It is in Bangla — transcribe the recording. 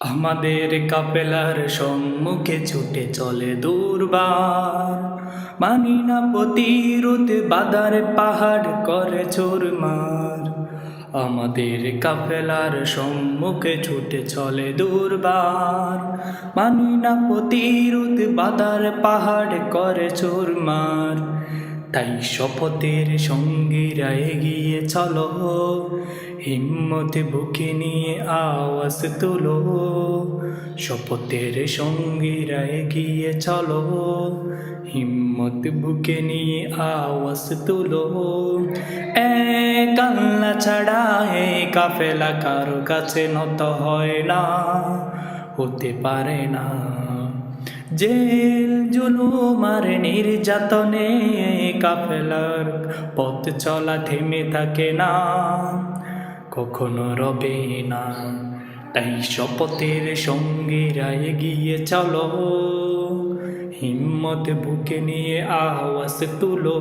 আমাদের কাফেলার সম্মুখে ছুটে চলে দুর্বার, মানি না প্রতিরোধ, বাদার পাহাড় করে চুরমার। আমাদের কাফেলার সম্মুখে ছুটে চলে দুর্বার, মানি না প্রতিরোধ, বাদার পাহাড় করে চুরমার। তাই শপথের সঙ্গীরা এগিয়ে চলো, হিম্মত বুকে নিয়ে আওয়াজ তুলো। শপথের সঙ্গীরা এগিয়ে চলো, হিম্মত বুকে নিয়ে আওয়াজ তুলো। এক আল্লাহ ছাড়া এই কাফেলা কারো কাছে নত হয় না, হতে পারে না। জেল জুলুম আর নির্যাতনে কাফেলার পথ চলা থেমে থাকে না, কখনো রবে না। তাই শপথের সঙ্গীরা এগিয়ে চলো, হিম্মত বুকে নিয়ে আওয়াজ তুলো।